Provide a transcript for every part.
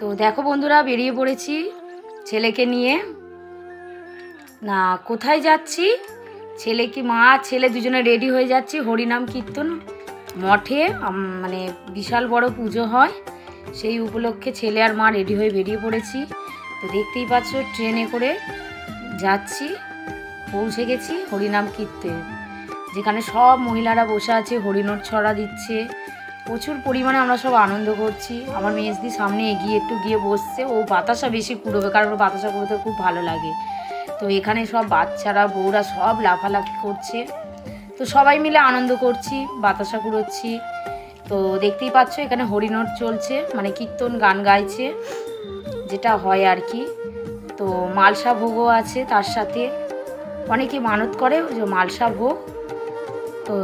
তো দেখো বন্ধুরা, বেরিয়ে পড়েছি ছেলেকে নিয়ে। না কোথায় যাচ্ছি, ছেলে কি মা ছেলে দুজনে রেডি হয়ে যাচ্ছি হরিনাম কীর্তন মঠে। মানে বিশাল বড় পুজো হয়, সেই উপলক্ষে ছেলে আর মা রেডি হয়ে বেরিয়ে পড়েছি। তো দেখতেই পাচ্ছ ট্রেনে করে যাচ্ছি, পৌঁছে গেছি হরিনাম কীর্তন, যেখানে সব মহিলারা বসে আছে, হরিনোট ছড়া দিচ্ছে, প্রচুর পরিমাণে আমরা সব আনন্দ করছি। আমার মেজদি সামনে একটু গিয়ে বসছে, ও বাতাসা বেশি কুড়োবে, কারণ ওর বাতাসা কুড়োতে খুব ভালো লাগে। তো এখানে সব বাচ্চারা বউরা সব লাফালাফি করছে, তো সবাই মিলে আনন্দ করছি, বাতাসা কুড়োচ্ছি। তো দেখতেই পাচ্ছ এখানে হরিনোট চলছে, মানে কীর্তন গান গাইছে, যেটা হয় আর কি। তো মালসা ভোগও আছে, তার সাথে অনেকে মানত করে যে মালসা ভোগ। তো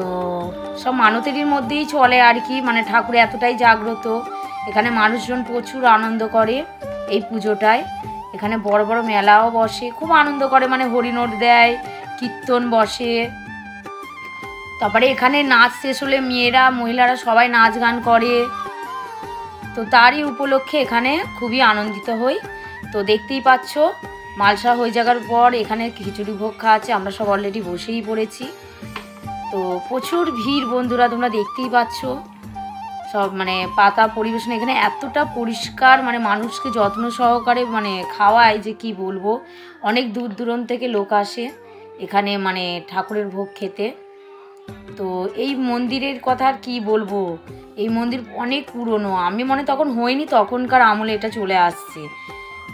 সব মানতেরই মধ্যেই চলে আর কি, মানে ঠাকুর এতটাই জাগ্রত, এখানে মানুষজন প্রচুর আনন্দ করে এই পুজোটায়। এখানে বড় বড় মেলাও বসে, খুব আনন্দ করে, মানে হরিনোট দেয়, কীর্তন বসে। তারপরে এখানে নাচ শেষ হলে মেয়েরা মহিলারা সবাই নাচ গান করে। তো তারই উপলক্ষে এখানে খুবই আনন্দিত হই। তো দেখতেই পাচ্ছ মালসা হয়ে যাওয়ার পর এখানে খিচুড়ি ভোগ খাওয়াচ্ছে, আমরা সব অলরেডি বসেই পড়েছি। তো প্রচুর ভিড় বন্ধুরা, তোমরা দেখতেই পাচ্ছ সব, মানে পাতা পরিবেশন এখানে এতটা পরিষ্কার, মানে মানুষকে যত্ন সহকারে মানে খাওয়ায় যে কি বলবো। অনেক দূর দূরান্ত থেকে লোক আসে এখানে মানে ঠাকুরের ভোগ খেতে। তো এই মন্দিরের কথা আর কী বলবো, এই মন্দির অনেক পুরনো, আমি মনে তখন হয়নি, তখনকার আমলে এটা চলে আসছে।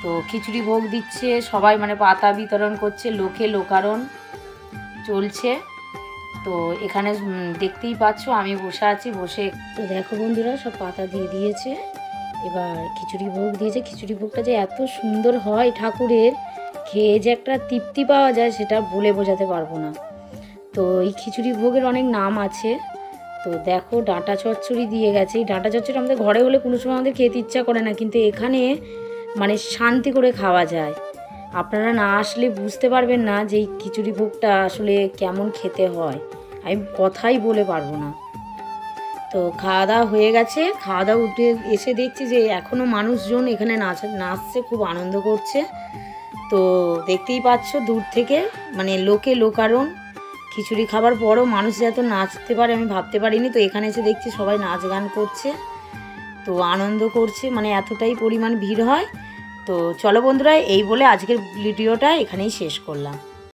তো খিচুড়ি ভোগ দিচ্ছে সবাই, মানে পাতা বিতরণ করছে, লোকে লোকারণ চলছে। তো এখানে দেখতেই পাচ্ছ আমি বসে আছি, বসে তো দেখো বন্ধুরা সব পাতা দিয়ে দিয়েছে, এবার খিচুড়ি ভোগ দিয়েছে। খিচুড়ি ভোগটা যে এত সুন্দর হয় ঠাকুরের, খেয়ে যে একটা তৃপ্তি পাওয়া যায় সেটা বলে বোঝাতে পারবো না। তো এই খিচুড়ি ভোগের অনেক নাম আছে। তো দেখো ডাঁটা চচ্চড়ি দিয়ে গেছে, এই ডাঁটা চচ্চড়ি আমাদের ঘরে হলে কোনো সময় আমাদের খেতে ইচ্ছা করে না, কিন্তু এখানে মানে শান্তি করে খাওয়া যায়। আপনারা না আসলে বুঝতে পারবেন না যে এই খিচুড়ি ভোগটা আসলে কেমন খেতে হয়, আমি কথাই বলে পারবো না। তো খাওয়া দাওয়া হয়ে গেছে, খাওয়া দাওয়া উঠে এসে দেখছি যে এখনও মানুষজন এখানে নাচছে, খুব আনন্দ করছে। তো দেখতেই পাচ্ছ দূর থেকে মানে লোকে লোকারণ, খিচুড়ি খাবার পরও মানুষ যে এত নাচতে পারে আমি ভাবতে পারিনি। তো এখানে এসে দেখছি সবাই নাচ গান করছে, তো আনন্দ করছে, মানে এতটাই পরিমাণ ভিড় হয়। তো চলো বন্ধুরা, এই বলে আজকের ভিডিওটা এখানেই শেষ করলাম।